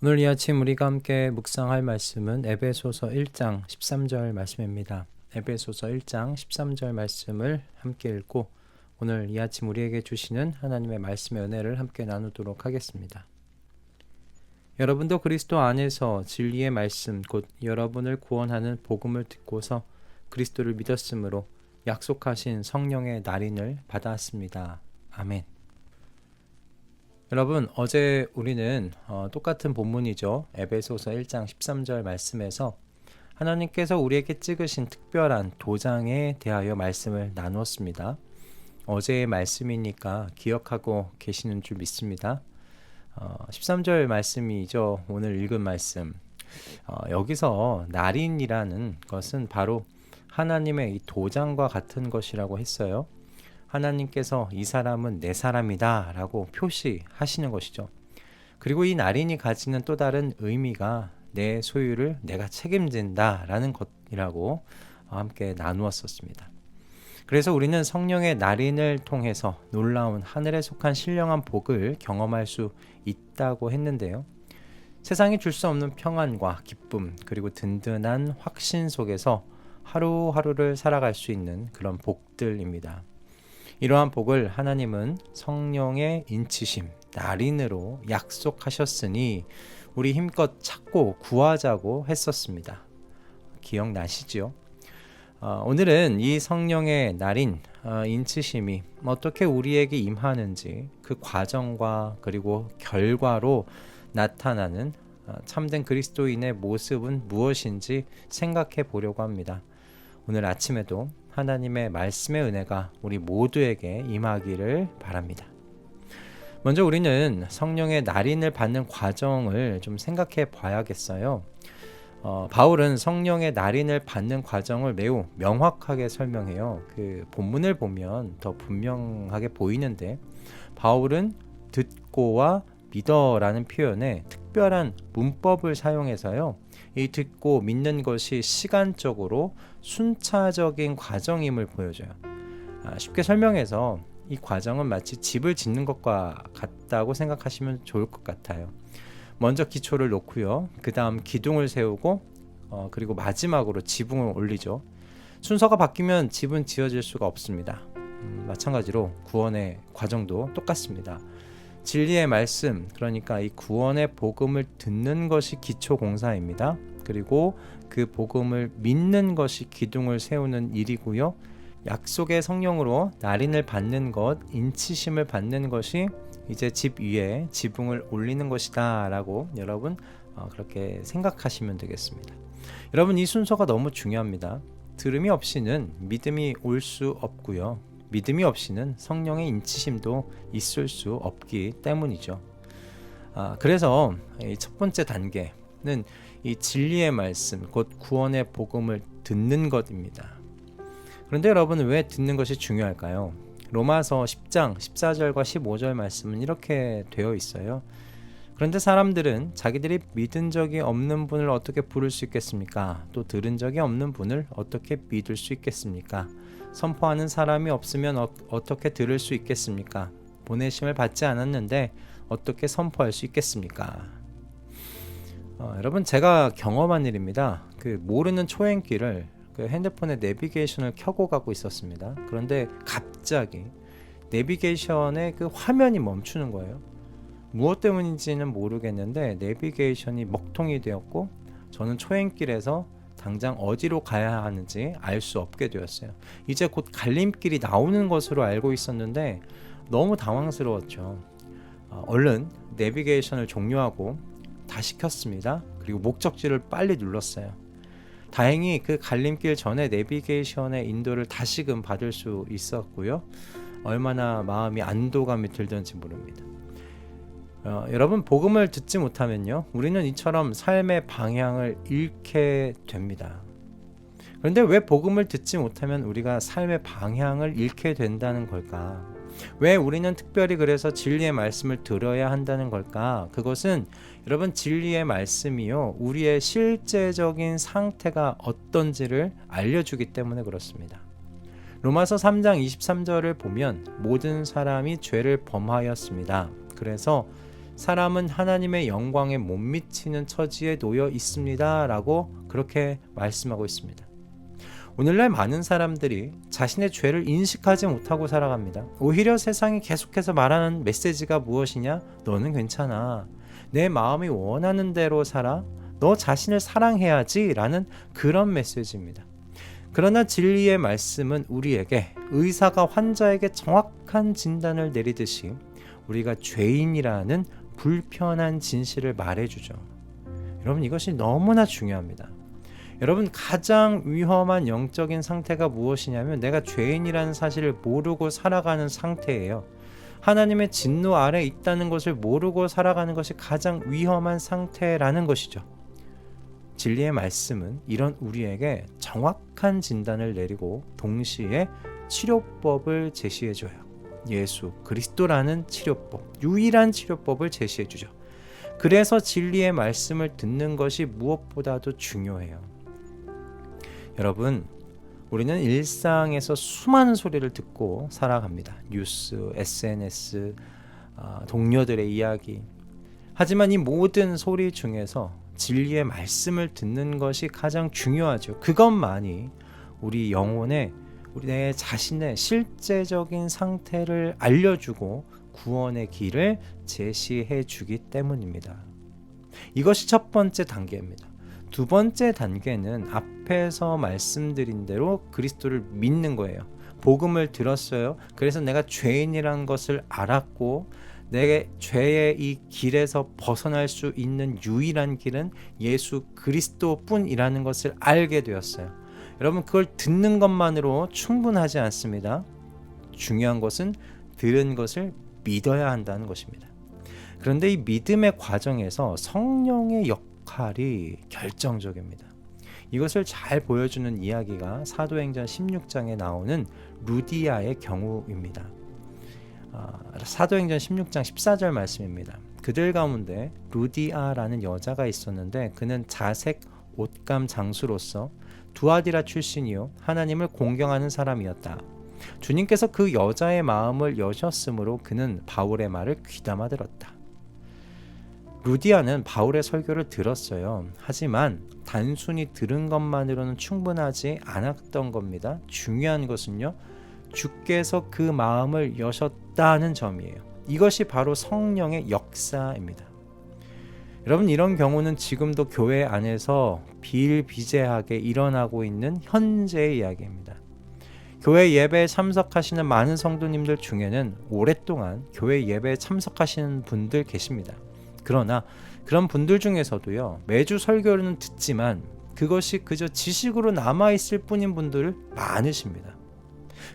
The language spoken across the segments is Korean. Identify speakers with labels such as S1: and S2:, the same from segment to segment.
S1: 오늘 이 아침 우리가 함께 묵상할 말씀은 에베소서 1장 13절 말씀입니다. 에베소서 1장 13절 말씀을 함께 읽고 오늘 이 아침 우리에게 주시는 하나님의 말씀의 은혜를 함께 나누도록 하겠습니다. 여러분도 그리스도 안에서 진리의 말씀 곧 여러분을 구원하는 복음을 듣고서 그리스도를 믿었으므로 약속하신 성령의 날인을 받았습니다. 아멘. 여러분, 어제 우리는 똑같은 본문이죠. 에베소서 1장 13절 말씀에서 하나님께서 우리에게 찍으신 특별한 도장에 대하여 말씀을 나누었습니다. 어제의 말씀이니까 기억하고 계시는 줄 믿습니다. 13절 말씀이죠. 오늘 읽은 말씀. 여기서 날인이라는 것은 바로 하나님의 이 도장과 같은 것이라고 했어요. 하나님께서 이 사람은 내 사람이다 라고 표시하시는 것이죠. 그리고 이 날인이 가지는 또 다른 의미가 내 소유를 내가 책임진다 라는 것이라고 함께 나누었었습니다. 그래서 우리는 성령의 날인을 통해서 놀라운 하늘에 속한 신령한 복을 경험할 수 있다고 했는데요. 세상이 줄 수 없는 평안과 기쁨 그리고 든든한 확신 속에서 하루하루를 살아갈 수 있는 그런 복들입니다. 이러한 복을 하나님은 성령의 인치심, 날인으로 약속하셨으니 우리 힘껏 찾고 구하자고 했었습니다. 기억나시죠? 오늘은 이 성령의 날인, 인치심이 어떻게 우리에게 임하는지 그 과정과 그리고 결과로 나타나는 참된 그리스도인의 모습은 무엇인지 생각해 보려고 합니다. 오늘 아침에도 하나님의 말씀의 은혜가 우리 모두에게 임하기를 바랍니다. 먼저 우리는 성령의 날인을 받는 과정을 좀 생각해 봐야겠어요. 바울은 성령의 날인을 받는 과정을 매우 명확하게 설명해요. 그 본문을 보면 더 분명하게 보이는데 바울은 듣고와 믿어라는 표현에 특별한 문법을 사용해서요. 이 듣고 믿는 것이 시간적으로 순차적인 과정임을 보여줘요. 쉽게 설명해서 이 과정은 마치 집을 짓는 것과 같다고 생각하시면 좋을 것 같아요. 먼저 기초를 놓고요. 그 다음 기둥을 세우고 그리고 마지막으로 지붕을 올리죠. 순서가 바뀌면 집은 지어질 수가 없습니다. 마찬가지로 구원의 과정도 똑같습니다. 진리의 말씀, 그러니까 이 구원의 복음을 듣는 것이 기초 공사입니다. 그리고 그 복음을 믿는 것이 기둥을 세우는 일이고요. 약속의 성령으로 날인을 받는 것, 인치심을 받는 것이 이제 집 위에 지붕을 올리는 것이다 라고 여러분 그렇게 생각하시면 되겠습니다. 여러분, 이 순서가 너무 중요합니다. 들음이 없이는 믿음이 올 수 없고요. 믿음이 없이는 성령의 인치심도 있을 수 없기 때문이죠. 그래서 이 첫 번째 단계는 이 진리의 말씀, 곧 구원의 복음을 듣는 것입니다. 그런데 여러분은 왜 듣는 것이 중요할까요? 로마서 10장 14절과 15절 말씀은 이렇게 되어 있어요. 그런데 사람들은 자기들이 믿은 적이 없는 분을 어떻게 부를 수 있겠습니까? 또 들은 적이 없는 분을 어떻게 믿을 수 있겠습니까? 선포하는 사람이 없으면 어떻게 들을 수 있겠습니까? 보내심을 받지 않았는데 어떻게 선포할 수 있겠습니까? 여러분, 제가 경험한 일입니다. 그 모르는 초행길을 그 핸드폰에 내비게이션을 켜고 가고 있었습니다. 그런데 갑자기 내비게이션의 그 화면이 멈추는 거예요. 무엇 때문인지는 모르겠는데 내비게이션이 먹통이 되었고 저는 초행길에서 당장 어디로 가야 하는지 알 수 없게 되었어요. 이제 곧 갈림길이 나오는 것으로 알고 있었는데 너무 당황스러웠죠. 얼른 내비게이션을 종료하고 다시 켰습니다. 그리고 목적지를 빨리 눌렀어요. 다행히 그 갈림길 전에 내비게이션의 인도를 다시금 받을 수 있었고요. 얼마나 마음이 안도감이 들던지 모릅니다. 여러분, 복음을 듣지 못하면요, 우리는 이처럼 삶의 방향을 잃게 됩니다. 그런데 왜 복음을 듣지 못하면 우리가 삶의 방향을 잃게 된다는 걸까? 왜 우리는 특별히 그래서 진리의 말씀을 들어야 한다는 걸까? 그것은 여러분, 진리의 말씀이요, 우리의 실제적인 상태가 어떤지를 알려주기 때문에 그렇습니다. 로마서 3장 23절을 보면 모든 사람이 죄를 범하였습니다. 그래서 사람은 하나님의 영광에 못 미치는 처지에 놓여 있습니다 라고 그렇게 말씀하고 있습니다. 오늘날 많은 사람들이 자신의 죄를 인식하지 못하고 살아갑니다. 오히려 세상이 계속해서 말하는 메시지가 무엇이냐? 너는 괜찮아. 내 마음이 원하는 대로 살아. 너 자신을 사랑해야지 라는 그런 메시지입니다. 그러나 진리의 말씀은 우리에게, 의사가 환자에게 정확한 진단을 내리듯이 우리가 죄인이라는 불편한 진실을 말해주죠. 여러분, 이것이 너무나 중요합니다. 여러분, 가장 위험한 영적인 상태가 무엇이냐면 내가 죄인이라는 사실을 모르고 살아가는 상태예요. 하나님의 진노 아래 있다는 것을 모르고 살아가는 것이 가장 위험한 상태라는 것이죠. 진리의 말씀은 이런 우리에게 정확한 진단을 내리고 동시에 치료법을 제시해줘요. 예수 그리스도라는 치료법, 유일한 치료법을 제시해주죠. 그래서 진리의 말씀을 듣는 것이 무엇보다도 중요해요. 여러분, 우리는 일상에서 수많은 소리를 듣고 살아갑니다. 뉴스, SNS, 동료들의 이야기. 하지만 이 모든 소리 중에서 진리의 말씀을 듣는 것이 가장 중요하죠. 그것만이 우리 영혼의, 우리 내 자신의 실제적인 상태를 알려주고 구원의 길을 제시해 주기 때문입니다. 이것이 첫 번째 단계입니다. 두 번째 단계는 앞에서 말씀드린 대로 그리스도를 믿는 거예요. 복음을 들었어요. 그래서 내가 죄인이란 것을 알았고 내 죄의 이 길에서 벗어날 수 있는 유일한 길은 예수 그리스도뿐이라는 것을 알게 되었어요. 여러분, 그걸 듣는 것만으로 충분하지 않습니다. 중요한 것은 들은 것을 믿어야 한다는 것입니다. 그런데 이 믿음의 과정에서 성령의 역할이 결정적입니다. 이것을 잘 보여주는 이야기가 사도행전 16장에 나오는 루디아의 경우입니다. 사도행전 16장 14절 말씀입니다. 그들 가운데 루디아라는 여자가 있었는데 그는 자색 옷감 장수로서 두아디라 출신이요 하나님을 공경하는 사람이었다. 주님께서 그 여자의 마음을 여셨으므로 그는 바울의 말을 귀담아 들었다. 루디아는 바울의 설교를 들었어요. 하지만 단순히 들은 것만으로는 충분하지 않았던 겁니다. 중요한 것은요, 주께서 그 마음을 여셨다는 점이에요. 이것이 바로 성령의 역사입니다. 여러분, 이런 경우는 지금도 교회 안에서 비일비재하게 일어나고 있는 현재의 이야기입니다. 교회 예배에 참석하시는 많은 성도님들 중에는 오랫동안 교회 예배에 참석하시는 분들 계십니다. 그러나 그런 분들 중에서도요, 매주 설교는 듣지만 그것이 그저 지식으로 남아있을 뿐인 분들 많으십니다.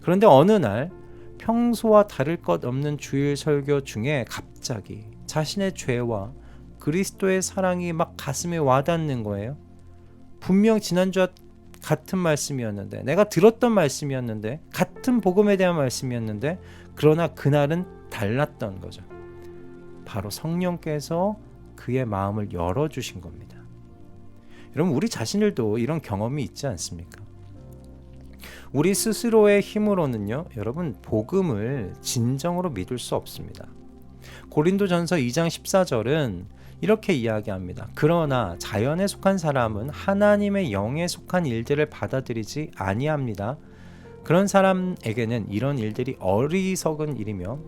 S1: 그런데 어느 날 평소와 다를 것 없는 주일 설교 중에 갑자기 자신의 죄와 그리스도의 사랑이 막 가슴에 와닿는 거예요. 분명 지난주와 같은 말씀이었는데, 내가 들었던 말씀이었는데, 같은 복음에 대한 말씀이었는데, 그러나 그날은 달랐던 거죠. 바로 성령께서 그의 마음을 열어주신 겁니다. 여러분, 우리 자신들도 이런 경험이 있지 않습니까? 우리 스스로의 힘으로는요, 여러분, 복음을 진정으로 믿을 수 없습니다. 고린도전서 2장 14절은 이렇게 이야기합니다. 그러나 자연에 속한 사람은 하나님의 영에 속한 일들을 받아들이지 아니합니다. 그런 사람에게는 이런 일들이 어리석은 일이며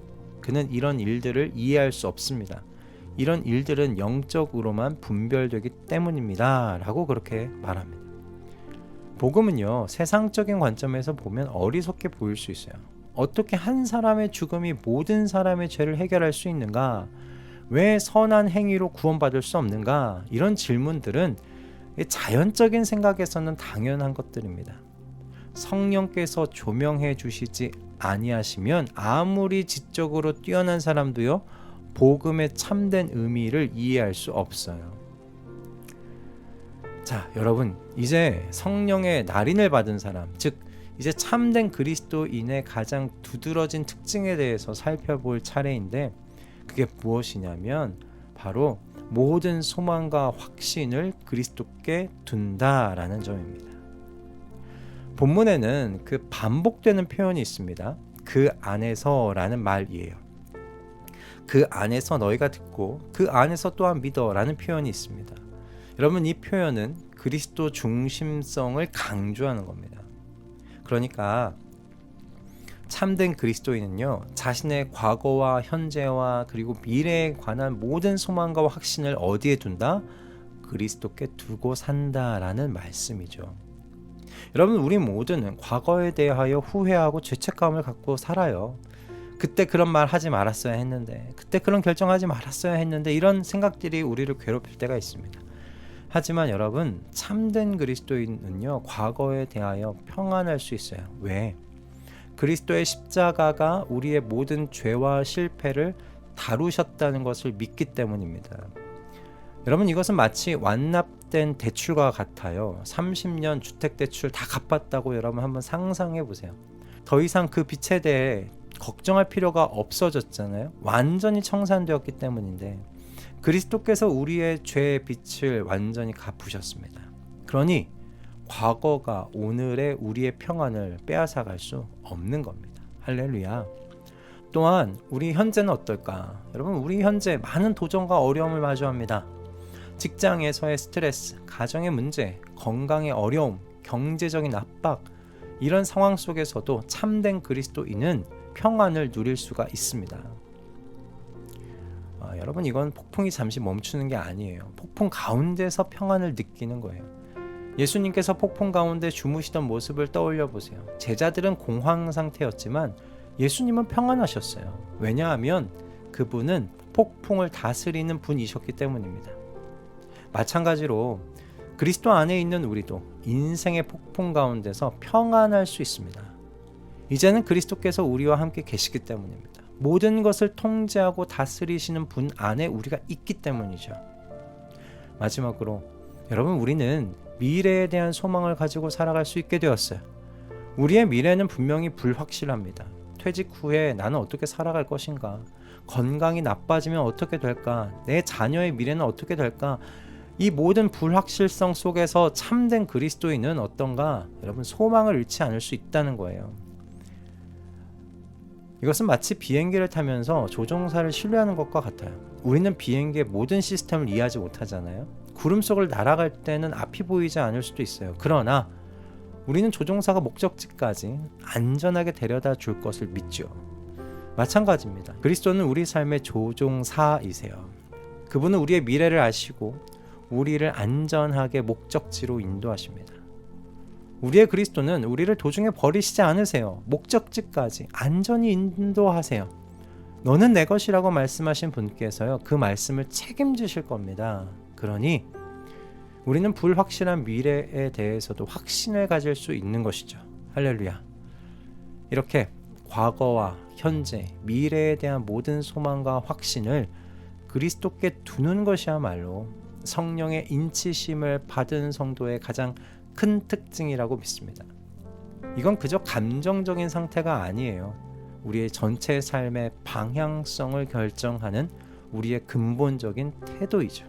S1: 그는 이런 일들을 이해할 수 없습니다. 이런 일들은 영적으로만 분별되기 때문입니다. 라고 그렇게 말합니다. 복음은요, 세상적인 관점에서 보면 어리석게 보일 수 있어요. 어떻게 한 사람의 죽음이 모든 사람의 죄를 해결할 수 있는가? 왜 선한 행위로 구원받을 수 없는가? 이런 질문들은 자연적인 생각에서는 당연한 것들입니다. 성령께서 조명해 주시지 아니하시면 아무리 지적으로 뛰어난 사람도요, 복음의 참된 의미를 이해할 수 없어요. 자, 여러분, 이제 성령의 날인을 받은 사람, 즉 이제 참된 그리스도인의 가장 두드러진 특징에 대해서 살펴볼 차례인데, 그게 무엇이냐면 바로 모든 소망과 확신을 그리스도께 둔다라는 점입니다. 본문에는 그 반복되는 표현이 있습니다. 그 안에서라는 말이에요. 그 안에서 너희가 듣고 그 안에서 또한 믿어 라는 표현이 있습니다. 여러분, 이 표현은 그리스도 중심성을 강조하는 겁니다. 그러니까 참된 그리스도인은요, 자신의 과거와 현재와 그리고 미래에 관한 모든 소망과 확신을 어디에 둔다? 그리스도께 두고 산다라는 말씀이죠. 여러분, 우리 모두는 과거에 대하여 후회하고 죄책감을 갖고 살아요. 그때 그런 말 하지 말았어야 했는데, 그때 그런 결정하지 말았어야 했는데, 이런 생각들이 우리를 괴롭힐 때가 있습니다. 하지만 여러분, 참된 그리스도인은요, 과거에 대하여 평안할 수 있어요. 왜? 그리스도의 십자가가 우리의 모든 죄와 실패를 다루셨다는 것을 믿기 때문입니다. 여러분, 이것은 마치 완납된 대출과 같아요. 30년 주택대출 다 갚았다고 여러분 한번 상상해 보세요. 더 이상 그 빚에 대해 걱정할 필요가 없어졌잖아요. 완전히 청산되었기 때문인데, 그리스도께서 우리의 죄의 빚을 완전히 갚으셨습니다. 그러니 과거가 오늘의 우리의 평안을 빼앗아갈 수 없는 겁니다. 할렐루야. 또한 우리 현재는 어떨까? 여러분, 우리 현재 많은 도전과 어려움을 마주합니다. 직장에서의 스트레스, 가정의 문제, 건강의 어려움, 경제적인 압박, 이런 상황 속에서도 참된 그리스도인은 평안을 누릴 수가 있습니다. 여러분, 이건 폭풍이 잠시 멈추는 게 아니에요. 폭풍 가운데서 평안을 느끼는 거예요. 예수님께서 폭풍 가운데 주무시던 모습을 떠올려 보세요. 제자들은 공황 상태였지만 예수님은 평안하셨어요. 왜냐하면 그분은 폭풍을 다스리는 분이셨기 때문입니다. 마찬가지로 그리스도 안에 있는 우리도 인생의 폭풍 가운데서 평안할 수 있습니다. 이제는 그리스도께서 우리와 함께 계시기 때문입니다. 모든 것을 통제하고 다스리시는 분 안에 우리가 있기 때문이죠. 마지막으로 여러분, 우리는 미래에 대한 소망을 가지고 살아갈 수 있게 되었어요. 우리의 미래는 분명히 불확실합니다. 퇴직 후에 나는 어떻게 살아갈 것인가? 건강이 나빠지면 어떻게 될까? 내 자녀의 미래는 어떻게 될까? 이 모든 불확실성 속에서 참된 그리스도인은 어떤가? 여러분, 소망을 잃지 않을 수 있다는 거예요. 이것은 마치 비행기를 타면서 조종사를 신뢰하는 것과 같아요. 우리는 비행기의 모든 시스템을 이해하지 못하잖아요. 구름 속을 날아갈 때는 앞이 보이지 않을 수도 있어요. 그러나 우리는 조종사가 목적지까지 안전하게 데려다 줄 것을 믿죠. 마찬가지입니다. 그리스도는 우리 삶의 조종사이세요. 그분은 우리의 미래를 아시고 우리를 안전하게 목적지로 인도하십니다. 우리의 그리스도는 우리를 도중에 버리시지 않으세요. 목적지까지 안전히 인도하세요. 너는 내 것이라고 말씀하신 분께서요, 그 말씀을 책임지실 겁니다. 그러니 우리는 불확실한 미래에 대해서도 확신을 가질 수 있는 것이죠. 할렐루야. 이렇게 과거와 현재, 미래에 대한 모든 소망과 확신을 그리스도께 두는 것이야말로 성령의 인치심을 받은 성도의 가장 큰 특징이라고 믿습니다. 이건 그저 감정적인 상태가 아니에요. 우리의 전체 삶의 방향성을 결정하는 우리의 근본적인 태도이죠.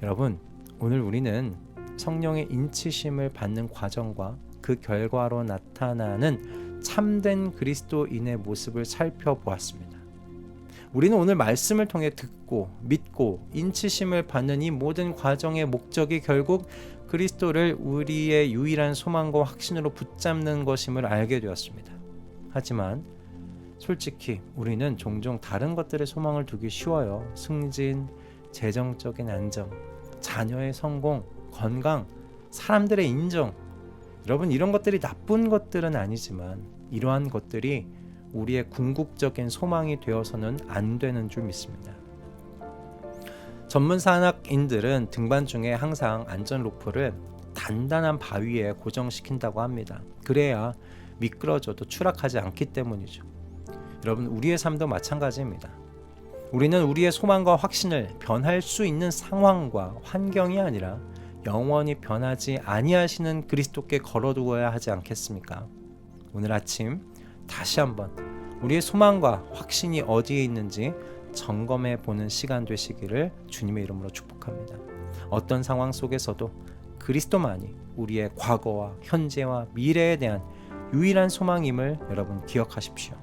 S1: 여러분, 오늘 우리는 성령의 인치심을 받는 과정과 그 결과로 나타나는 참된 그리스도인의 모습을 살펴보았습니다. 우리는 오늘 말씀을 통해 듣고 믿고 인치심을 받는 이 모든 과정의 목적이 결국 그리스도를 우리의 유일한 소망과 확신으로 붙잡는 것임을 알게 되었습니다. 하지만 솔직히 우리는 종종 다른 것들에 소망을 두기 쉬워요. 승진, 재정적인 안정, 자녀의 성공, 건강, 사람들의 인정. 여러분, 이런 것들이 나쁜 것들은 아니지만 이러한 것들이 우리의 궁극적인 소망이 되어서는 안 되는 줄 믿습니다. 전문 산악인들은 등반 중에 항상 안전 로프를 단단한 바위에 고정시킨다고 합니다. 그래야 미끄러져도 추락하지 않기 때문이죠. 여러분, 우리의 삶도 마찬가지입니다. 우리는 우리의 소망과 확신을 변할 수 있는 상황과 환경이 아니라 영원히 변하지 아니하시는 그리스도께 걸어두어야 하지 않겠습니까? 오늘 아침 다시 한번 우리의 소망과 확신이 어디에 있는지 점검해 보는 시간 되시기를 주님의 이름으로 축복합니다. 어떤 상황 속에서도 그리스도만이 우리의 과거와 현재와 미래에 대한 유일한 소망임을 여러분 기억하십시오.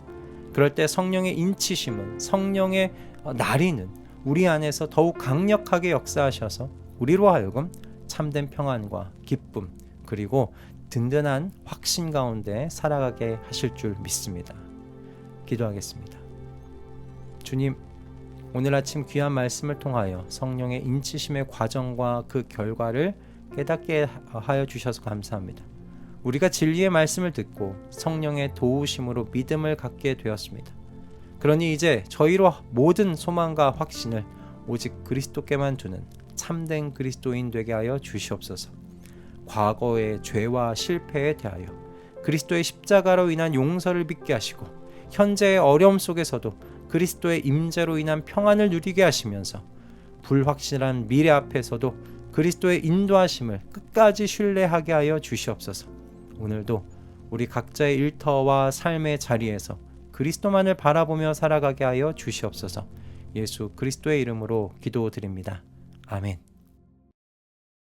S1: 그럴 때 성령의 인치심은, 성령의 날이는 우리 안에서 더욱 강력하게 역사하셔서 우리로 하여금 참된 평안과 기쁨, 그리고 든든한 확신 가운데 살아가게 하실 줄 믿습니다. 기도하겠습니다. 주님, 오늘 아침 귀한 말씀을 통하여 성령의 인치심의 과정과 그 결과를 깨닫게 하여 주셔서 감사합니다. 우리가 진리의 말씀을 듣고 성령의 도우심으로 믿음을 갖게 되었습니다. 그러니 이제 저희로 모든 소망과 확신을 오직 그리스도께만 두는 참된 그리스도인 되게 하여 주시옵소서. 과거의 죄와 실패에 대하여 그리스도의 십자가로 인한 용서를 믿게 하시고, 현재의 어려움 속에서도 그리스도의 임재로 인한 평안을 누리게 하시면서, 불확실한 미래 앞에서도 그리스도의 인도하심을 끝까지 신뢰하게 하여 주시옵소서. 오늘도 우리 각자의 일터와 삶의 자리에서 그리스도만을 바라보며 살아가게 하여 주시옵소서. 예수 그리스도의 이름으로 기도드립니다. 아멘.